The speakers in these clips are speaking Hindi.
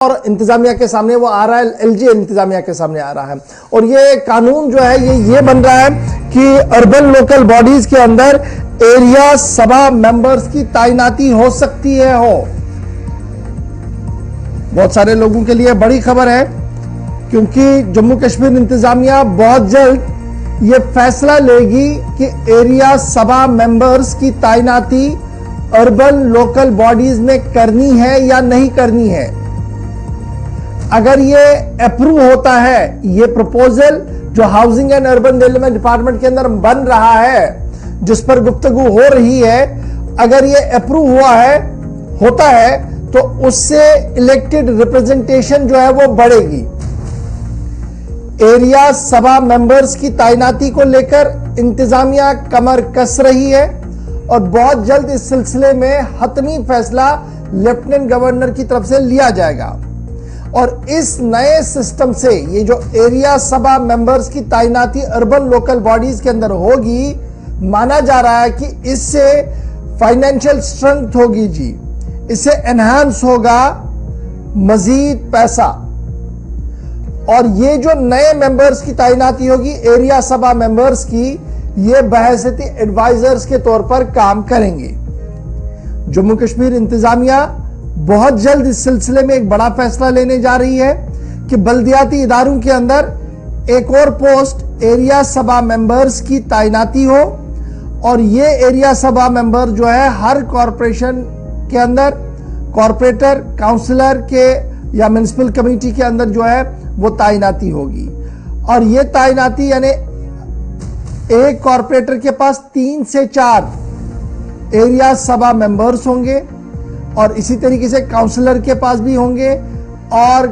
और इंतजामिया के सामने वो आ रहा है, एलजी इंतजामिया के सामने आ रहा है। और ये कानून जो है ये बन रहा है कि अर्बन लोकल बॉडीज के अंदर एरिया सभा मेंबर्स की तैनाती हो सकती है। बहुत सारे लोगों के लिए बड़ी खबर है, क्योंकि जम्मू कश्मीर इंतजामिया बहुत जल्द ये फैसला लेगी कि एरिया सभा मेंबर्स की तैनाती अर्बन लोकल बॉडीज में करनी है या नहीं करनी है। अगर ये अप्रूव होता है, ये प्रपोजल जो housing and urban development department के अंदर बन रहा है, जिस पर गुफ्तगू हो रही है, अगर ये अप्रूव होता है तो उससे इलेक्टेड रिप्रेजेंटेशन जो है वो बढ़ेगी। एरिया सभा मेंबर्स की तैनाती को लेकर इंतजामिया कमर कस रही है और बहुत जल्द इस सिलसिले में हतमी फैसला लेफ्टिनेंट गवर्नर की तरफ से लिया जाएगा। और इस नए सिस्टम से ये जो एरिया सभा मेंबर्स की तैनाती अर्बन लोकल बॉडीज के अंदर होगी, माना जा रहा है कि इससे फाइनेंशियल स्ट्रेंथ होगी जी, इससे एनहांस होगा मजीद पैसा। और ये जो नए मेंबर्स की तैनाती होगी एरिया सभा मेंबर्स की, ये बहैसियत एडवाइजर्स के तौर पर काम करेंगे। जम्मू कश्मीर इंतजामिया बहुत जल्द इस सिलसिले में एक बड़ा फैसला लेने जा रही है कि बल्दियाती इदारों के अंदर एक और पोस्ट एरिया सभा मेंबर्स की तैनाती हो। और ये एरिया सभा मेंबर जो है हर कॉरपोरेशन के अंदर कॉरपोरेटर, काउंसलर के या म्युनिसिपल कमेटी के अंदर जो है वो तैनाती होगी। और ये तैनाती यानी एक कॉरपोरेटर के पास 3 से 4 एरिया सभा मेंबर्स होंगे और इसी तरीके से काउंसलर के पास भी होंगे। और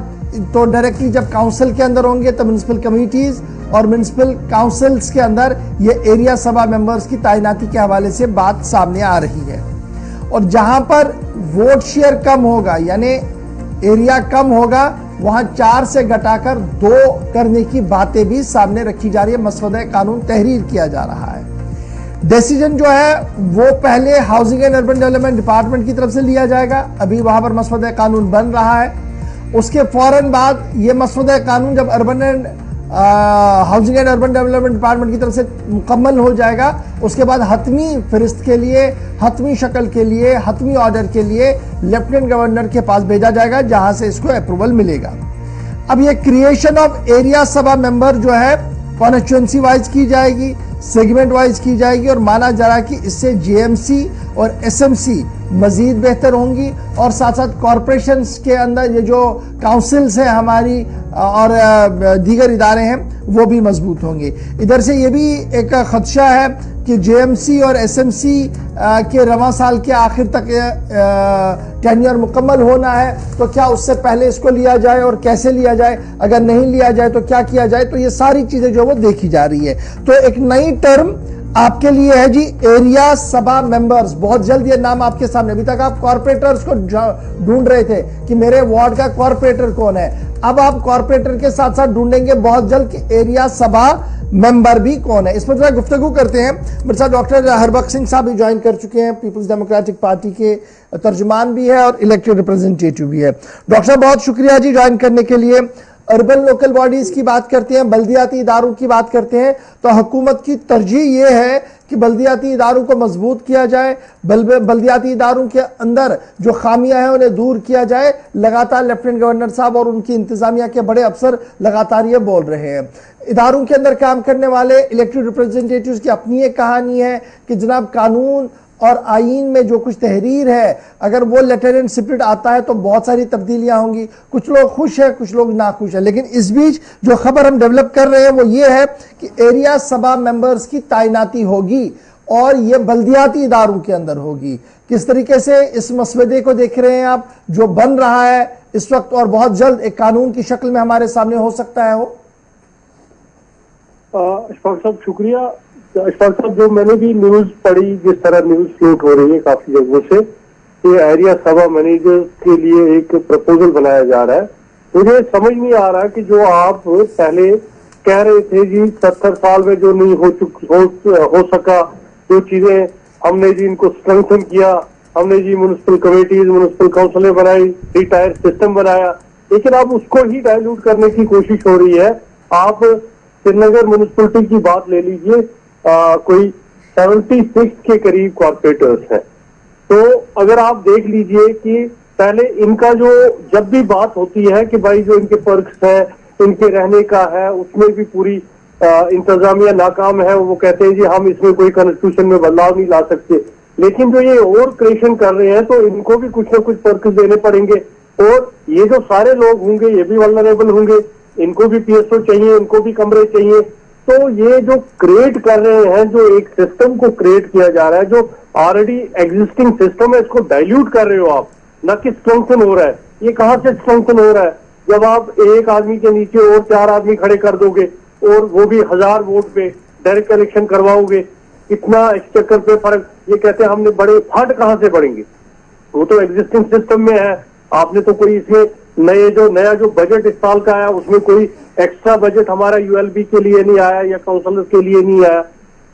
तो डायरेक्टली जब काउंसिल के अंदर होंगे तो म्युनिसिपल कमिटीज और म्युनिसिपल काउंसिल्स के अंदर ये एरिया सभा मेंबर्स की तैनाती के हवाले से बात सामने आ रही है। और जहां पर वोट शेयर कम होगा यानी एरिया कम होगा, वहां 4 से घटाकर 2 करने की बातें भी सामने रखी जा रही है। मसौदा कानून तहरीर किया जा रहा है। डिसीजन जो है वो पहले housing and urban development department की तरफ से लिया जाएगा, अभी वहां पर मसौदा कानून बन रहा है। उसके फौरन बाद ये मसौदा कानून जब urban and housing and urban development department की तरफ से मुकम्मल हो जाएगा, उसके बाद हतमी फरिस्त के लिए, हतमी शक्ल के लिए, हतमी ऑर्डर के लिए लेफ्टिनेंट गवर्नर के पास भेजा जाएगा, जहां से इसको अप्रूवल मिलेगा। अब ये क्रिएशन ऑफ एरिया सभा मेंबर जो है कॉन्स्टिट्यूएंसी वाइज की जाएगी, सेगमेंट वाइज की जाएगी। और माना जा रहा है कि इससे जेएमसी और एसएमसी मजीद बेहतर होंगी और साथ साथ कॉरपोरेशंस के अंदर ये जो काउंसिल्स हैं हमारी और दीगर इदारे हैं वो भी मजबूत होंगे। इधर से ये भी एक खदशा है कि जेएमसी और एसएमसी के रवां साल के आखिर तक टेन्योर मुकम्मल होना है, तो क्या उससे पहले इसको लिया जाए और कैसे लिया जाए, अगर नहीं लिया जाए तो क्या किया जाए। तो ये सारी चीजें जो वो देखी जा रही है। तो एक नई टर्म आपके लिए है जी, एरिया सभा मेंबर्स। बहुत जल्द ये नाम आपके सामने, अभी तक आप कॉर्पोरेटर्स को ढूंढ रहे थे कि मेरे वार्ड का कॉर्पोरेटर कौन है, अब आप कॉर्पोरेटर के साथ साथ ढूंढेंगे बहुत जल्द कि एरिया सभा मेंबर भी कौन है। इस पर जरा गुफ्तगू करते हैं। मेरे साथ डॉक्टर हरबख्श सिंह साहब भी ज्वाइन कर चुके हैं, पीपल्स डेमोक्रेटिक पार्टी के तर्जुमान भी है और इलेक्टेड रिप्रेजेंटेटिव भी है। डॉक्टर साहब बहुत शुक्रिया जी ज्वाइन करने के लिए। अर्बन लोकल बॉडीज की बात करते हैं, बल्दियाती इदारों की बात करते हैं, तो हुकूमत की तरजीह ये है कि बल्दियाती इदारों को मजबूत किया जाए, बल्दियाती इदारों के अंदर जो खामियां हैं उन्हें दूर किया जाए। लगातार लेफ्टिनेंट गवर्नर साहब और उनकी इंतजामिया के बड़े अफसर लगातार ये बोल रहे हैं। इदारों के अंदर काम करने वाले इलेक्टेड रिप्रेजेंटेटिव्स की अपनी एक कहानी है कि जनाब कानून और आईन में जो कुछ तहरीर है, अगर वो लेटर एंड स्पिरिट आता है तो बहुत सारी तब्दीलियां होंगी। कुछ लोग खुश हैं, कुछ लोग नाखुश हैं। लेकिन इस बीच जो खबर हम डेवलप कर रहे हैं वो ये है कि एरिया सभा मेंबर्स की तैनाती होगी और ये बल्दियाती इदारों के अंदर होगी। किस तरीके से इस मसवदे को देख रहे हैं आप, जो बन रहा है इस वक्त और बहुत जल्द एक कानून की शक्ल में हमारे सामने हो सकता है? वो इशफाक साहब शुक्रिया। इशफाक साहब, जो मैंने भी न्यूज पढ़ी, जिस तरह न्यूज फ्लोट हो रही है काफी जगहों से, ये एरिया सभा मैनेजर के लिए एक प्रपोजल बनाया जा रहा है। मुझे समझ नहीं आ रहा कि जो आप पहले कह रहे थे जी 70 साल में जो नहीं हो सका, जो चीजें हमने जी इनको स्ट्रेंथन किया, हमने जी म्युनिसिपल कमेटीज, म्युनिसिपल काउंसिलें बनाई, रिटायर सिस्टम बनाया, लेकिन अब उसको ही डाइल्यूट करने की कोशिश हो रही है। आप श्रीनगर म्यूनिसिपैलिटी की बात ले लीजिए, कोई 76 के करीब कॉर्पोरेटर्स हैं। तो अगर आप देख लीजिए कि पहले इनका जो जब भी बात होती है कि भाई जो इनके पर्क्स है, इनके रहने का है, उसमें भी पूरी इंतजामिया नाकाम है। वो कहते हैं जी हम इसमें कोई कॉन्स्टिट्यूशन में बदलाव नहीं ला सकते। लेकिन जो ये और क्रिएशन कर रहे हैं तो इनको भी कुछ ना कुछ पर्क्स देने पड़ेंगे, और ये जो सारे लोग होंगे ये भी वल्नरेबल होंगे, इनको भी पीएसओ चाहिए, इनको भी कमरे चाहिए। तो ये जो क्रिएट कर रहे हैं, जो एक सिस्टम को क्रिएट किया जा रहा है, जो ऑलरेडी एग्जिस्टिंग सिस्टम है, इसको डाइल्यूट कर रहे हो आप, न कि स्ट्रेंथन हो रहा है। ये कहां से स्ट्रेंथन हो रहा है जब आप एक आदमी के नीचे और 4 आदमी खड़े कर दोगे, और वो भी 1000 वोट पे डायरेक्ट इलेक्शन करवाओगे। इतना इस चक्कर पे फर्क, ये कहते हैं हमने बड़े फंड कहां से बढ़ेंगे, वो तो एग्जिस्टिंग सिस्टम में है। आपने तो कोई इसमें नया जो बजट इस साल का आया उसमें कोई एक्स्ट्रा बजट हमारा यूएलबी के लिए नहीं आया या काउंसिलर के लिए नहीं आया।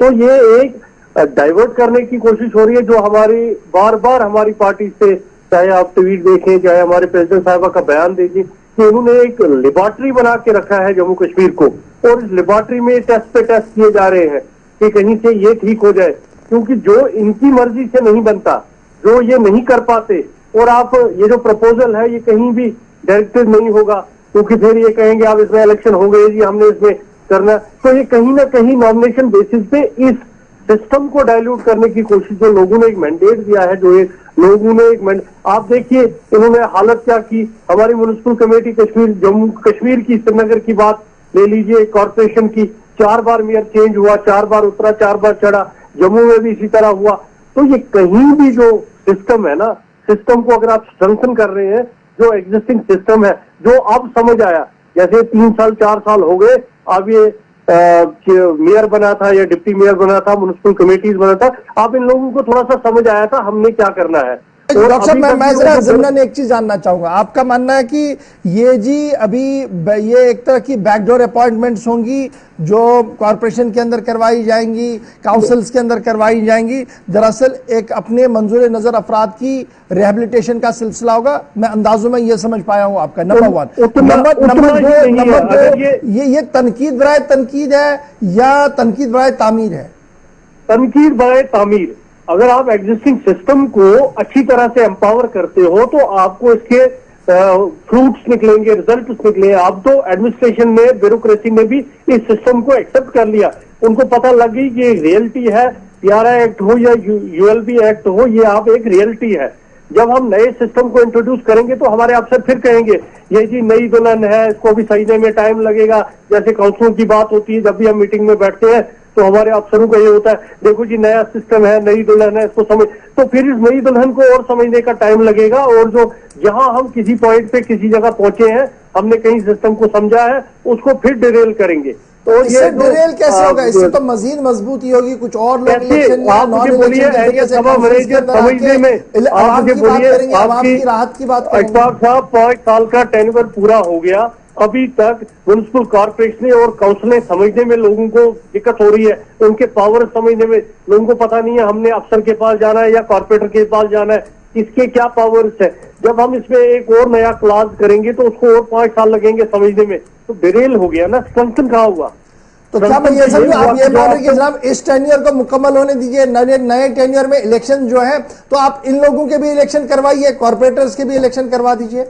तो ये एक डाइवर्ट करने की कोशिश हो रही है, जो हमारी बार बार हमारी पार्टी से, चाहे आप ट्वीट देखें, चाहे हमारे प्रेसिडेंट साहबा का बयान देखिए, कि उन्होंने एक लेबोरेटरी बना के रखा है जम्मू कश्मीर को, और इस लेबोरेटरी में टेस्ट पे टेस्ट किए जा रहे हैं कि कहीं से ये ठीक हो जाए। क्योंकि जो इनकी मर्जी से नहीं बनता, जो ये नहीं कर पाते, और आप ये जो प्रपोजल है ये कहीं भी डायरेक्टेड नहीं होगा, क्योंकि फिर ये कहेंगे आप इसमें इलेक्शन हो गए जी, हमने इसमें करना। तो ये कहीं ना कहीं नॉमिनेशन बेसिस पे इस सिस्टम को डाइल्यूट करने की कोशिश, जो लोगों ने एक मैंडेट दिया है, जो एक लोगों ने एक आप देखिए इन्होंने हालत क्या की। हमारी म्युनिसिपल कमेटी कश्मीर, जम्मू कश्मीर की, श्रीनगर की बात ले लीजिए, कॉर्पोरेशन की, 4 बार मेयर चेंज हुआ, 4 बार उतरा, 4 बार चढ़ा, जम्मू में भी इसी तरह हुआ। तो ये कहीं भी जो सिस्टम है ना, सिस्टम को अगर आप स्ट्रेंथन कर रहे हैं, जो एग्जिस्टिंग सिस्टम है, जो अब समझ आया, जैसे 3 साल 4 साल हो गए, अब ये मेयर बना था या डिप्टी मेयर बना था, म्युनिसिपल कमेटीज बना था, अब इन लोगों को थोड़ा सा समझ आया था हमने क्या करना है। डॉक्टर साहब, मैं जरा ज़िम्नन एक चीज जानना चाहूंगा, आपका मानना है कि ये जी अभी ये एक तरह की बैकडोर अपॉइंटमेंट्स होंगी जो कॉरपोरेशन के अंदर करवाई जाएंगी, काउंसिल्स के अंदर करवाई जाएंगी, दरअसल एक अपने मंजूर नजर अफराद की रिहेबिलिटेशन का सिलसिला होगा? मैं अंदाजों में ये समझ पाया हूं आपका। नंबर 1। नंबर 2, ये तनकीद बराए तनकीद है या तनकीद बराए तामीर है? तनकीद बराए तामीर। अगर आप एग्जिस्टिंग सिस्टम को अच्छी तरह से एम्पावर करते हो तो आपको इसके फ्रूट्स निकलेंगे, रिजल्ट्स निकलेंगे। अब तो एडमिनिस्ट्रेशन ने, ब्यूरोक्रेसी ने भी इस सिस्टम को एक्सेप्ट कर लिया, उनको पता लग गई कि रियलिटी है, PRI एक्ट हो या ULB एक्ट हो, ये आप एक रियलिटी है। जब हम नए सिस्टम को इंट्रोड्यूस करेंगे तो हमारे अफसर फिर कहेंगे ये जी नई दुल्हन है, इसको भी सजने में टाइम लगेगा। जैसे काउंसिलों की बात होती है, जब भी हम मीटिंग में बैठते हैं तो हमारे अफसरों का ये होता है, देखो जी नया सिस्टम है, नई दुल्हन है, इसको समझ। तो फिर इस नई दुल्हन को और समझने का टाइम लगेगा, और जो जहां हम किसी पॉइंट पे किसी जगह पहुंचे हैं, हमने कहीं सिस्टम को समझा है, उसको फिर डिरेल करेंगे। तो ये डिरेल कैसे होगा? इससे तो मजीद मजबूती होगी, कुछ और लोग इलेक्शन या नॉन इलेक्शन समझने में, आप मुझे बोलिए, आपकी राहत की बात करेंगे। साहब 5 साल का टेन्योर पूरा हो गया, अभी तक म्युनिसिपल कॉर्पोरेशन और काउंसिलें समझने में लोगों को दिक्कत हो रही है, उनके पावर समझने में लोगों को पता नहीं है हमने अफसर के पास जाना है या कॉर्पोरेटर के पास जाना है, इसके क्या पावर्स है। जब हम इसमें एक और नया क्लास करेंगे तो उसको और 5 साल लगेंगे समझने में, तो डिरेल हो गया ना, स्ट्रेंथन कहाँ हुआ। तो क्या मैं ये समझूं, आप ये मान रहे कि जनाब इस टेन्योर को मुकम्मल होने दीजिए, नए टेन्योर में इलेक्शन जो है, तो आप इन लोगों के भी इलेक्शन करवाइए, कॉर्पोरेटर्स के भी इलेक्शन करवा दीजिए।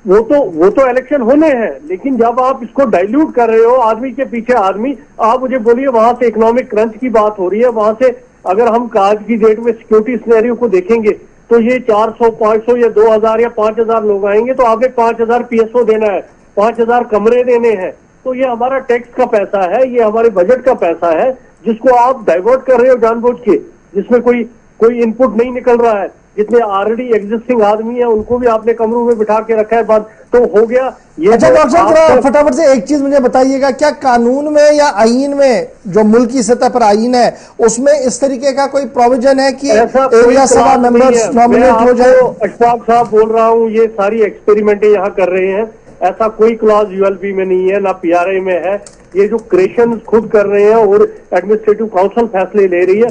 वो तो इलेक्शन होने हैं, लेकिन जब आप इसको डाइल्यूट कर रहे हो, आदमी के पीछे आदमी, आप मुझे बोलिए, वहां से इकोनॉमिक क्रंच की बात हो रही है, वहां से अगर हम आज की डेट में सिक्योरिटी सिनेरियो को देखेंगे तो ये 400, 500 या 2000 या 5000 लोग आएंगे, तो आगे 5000 PSO देना है, 5000 कमरे देने हैं। तो ये हमारा टैक्स का पैसा है, ये हमारे बजट का पैसा है, जिसको आप डाइवर्ट कर रहे हो जानबूझ के, जिसमें कोई इनपुट नहीं निकल रहा है। जितने ऑलरेडी एग्जिस्टिंग आदमी है उनको भी आपने कमरों में बिठा के रखा है, बात तो हो गया ये। अच्छा डॉक्टर साहब, फटाफट से एक चीज मुझे बताइएगा, क्या कानून में या आईन में, जो मुल्क की सतह पर आईन है, उसमें इस तरीके का कोई प्रोविजन है कि एरिया सभा मेंबर्स नॉमिनेट हो जाए? अशफाक साहब बोल रहा हूँ, ये सारी एक्सपेरिमेंटें यहाँ कर रहे हैं, ऐसा कोई क्लॉज ULB में नहीं है, ना PRI में है। ये जो क्रिएशन खुद कर रहे हैं और एडमिनिस्ट्रेटिव काउंसिल फैसले ले रही है,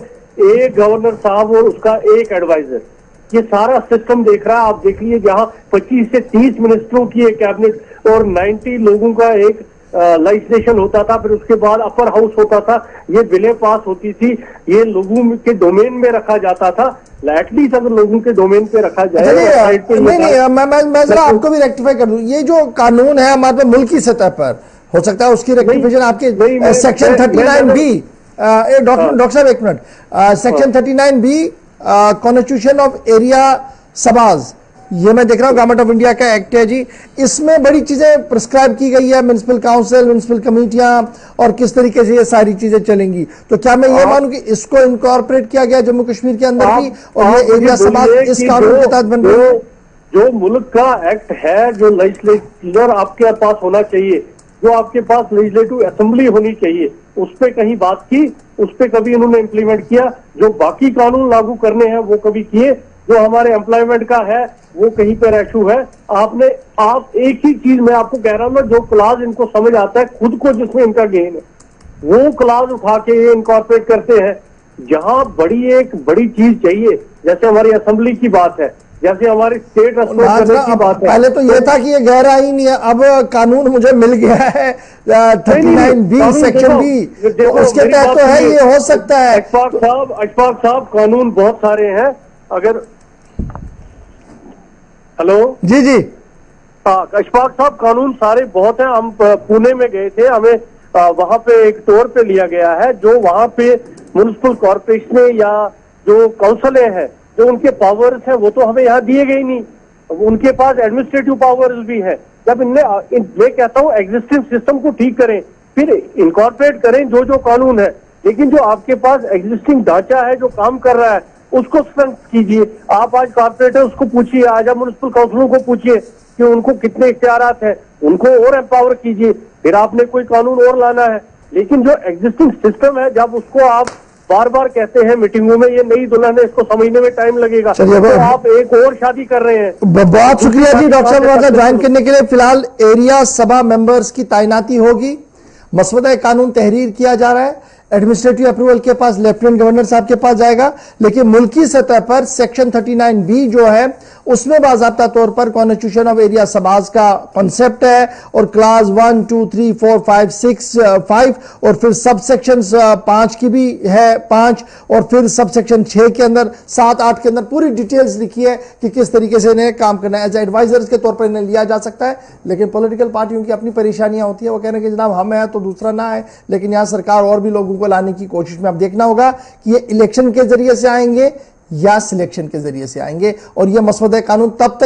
एक गवर्नर साहब और उसका एक एडवाइजर, ये सारा सिस्टम देख रहा है। आप देख लीजिए, जहां 25 से 30 मिनिस्टरों की एक कैबिनेट और 90 लोगों का एक लेजिस्लेशन होता था, फिर उसके बाद अपर हाउस होता था, ये बिलें पास होती थी, ये लोगों के डोमेन में रखा जाता था। एटलीस्ट अगर लोगों के डोमेन पे रखा जाए। मैं जरा आपको भी रेक्टिफाई कर दूं, ये जो कानून है हमारे मुल्की सत्ता पर हो सकता है उसकी रेक्टिफिकेशन आपके सेक्शन 39B, डॉक्टर साहब एक minute, section 39B constitution of एरिया सभाज, ये मैं देख रहा हूं गवर्नमेंट ऑफ इंडिया का एक्ट है जी, इसमें बड़ी चीजें प्रिस्क्राइब की गई है, म्युनिसिपल काउंसिल, म्युनिसिपल कमेटियां और किस तरीके से ये सारी चीजें चलेंगी। तो क्या मैं ये मानूं कि इसको इनकॉर्पोरेट किया गया जम्मू कश्मीर के अंदर भी, और ये एरिया समाज इस कानून के तहत बन रही है? जो मुल्क का एक्ट है, जो लेजिस्लेचर आपके पास होना चाहिए, जो आपके पास लेजिस्लेटिव असेंबली होनी चाहिए, उस पे कहीं बात की, उस पे कभी इन्होंने इंप्लीमेंट किया? जो बाकी कानून लागू करने हैं वो कभी किए? जो हमारे एम्प्लॉयमेंट का है वो कहीं पर इशू है? आप एक ही चीज मैं आपको कह रहा हूं ना, जो क्लास इनको समझ आता है खुद को, जिसमें इनका गेन है, वो क्लास उठा के ये इनकॉर्पोरेट करते हैं। जहां एक बड़ी चीज चाहिए, जैसे हमारी असेंबली की बात है, जैसे हमारी स्टेट करने की बात है। पहले तो ये था कि ये गहरा ही नहीं है, अब कानून मुझे मिल गया है 39B सेक्शन B, तो उसके तहत तो है, ये हो सकता है। अशफाक साहब, कानून बहुत सारे हैं। अगर हेलो जी जी, अशफाक साहब, कानून सारे बहुत हैं। हम पुणे में गए थे, हमें वहां पे एक टूर पे लिया गया है, जो वहां पे म्युनिसिपल कॉर्पोरेशन या जो काउंसिलें हैं, जो उनके पावर्स हैं, वो तो हमें यहाँ दिए गए नहीं। उनके पास एडमिनिस्ट्रेटिव पावर्स भी है। जब मैं कहता हूँ एग्जिस्टिंग सिस्टम को ठीक करें, फिर इनकॉर्पोरेट करें जो जो कानून है, लेकिन जो आपके पास एग्जिस्टिंग ढांचा है, जो काम कर रहा है, उसको स्ट्रेंथ कीजिए। आप आज कॉर्पोरेटर उसको पूछिए, आज आप म्युनिसिपल काउंसिलों को पूछिए कि उनको कितने इख्तियारात हैं, उनको और एम्पावर कीजिए, फिर आपने कोई कानून और लाना है। लेकिन जो एग्जिस्टिंग सिस्टम है, जब उसको आप बार बार कहते हैं मीटिंगों में, ये नई दुल्हन है, इसको समझने में टाइम लगेगा, तो आप एक और शादी कर रहे हैं। बहुत शुक्रिया जी डॉक्टर साहब ज्वाइन करने के लिए। फिलहाल एरिया सभा मेंबर्स की तैनाती होगी, मसवदा कानून तहरीर किया जा रहा है, एडमिनिस्ट्रेटिव अप्रूवल के पास लेफ्टिनेंट गवर्नर साहब के पास जाएगा, लेकिन मुल्की सतह पर सेक्शन 39B जो है उसमें बाज़ाब्ता तौर पर कॉन्स्टिट्यूशन ऑफ एरिया सबाज का कॉन्सेप्ट है, और क्लास 1, 2, 3, 4, 5, 6, 5 और फिर सब सेक्शन 5 की भी है 5, और फिर सब सेक्शन 6 के अंदर 7, 8 के अंदर पूरी डिटेल्स लिखी है कि किस तरीके से इन्हें काम करना है। एज एडवाइजर्स के तौर पर इन्हें लिया जा सकता है, लेकिन पॉलिटिकल पार्टियों की अपनी परेशानियां होती है, वो कह रहे हैं कि जनाब हम है तो दूसरा ना है, लेकिन यहां सरकार और भी लोगों को लाने की कोशिश में। अब देखना होगा कि ये इलेक्शन के जरिए से आएंगे या सिलेक्शन के जरिए से आएंगे, और यह मसौदा कानून कब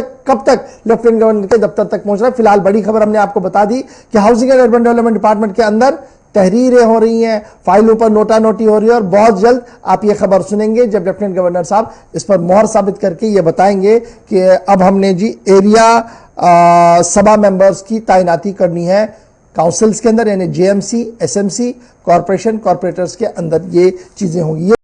तक लेफ्टिनेंट गवर्नर के दफ्तर तक पहुंच रहा है। फिलहाल बड़ी खबर हमने आपको बता दी कि housing and urban development department के अंदर तहरीरें हो रही हैं, फाइलों पर नोटा नोटी हो रही है, और बहुत जल्द आप ये खबर सुनेंगे जब लेफ्टिनेंट गवर्नर साहब इस पर मोहर साबित करके ये बताएंगे कि अब हमने जी एरिया सभा मेंबर्स की तैनाती करनी है काउंसिल्स के अंदर, यानी JMC, SMC, कॉर्पोरेशन, कॉर्पोरेटर्स के अंदर ये चीजें होंगी।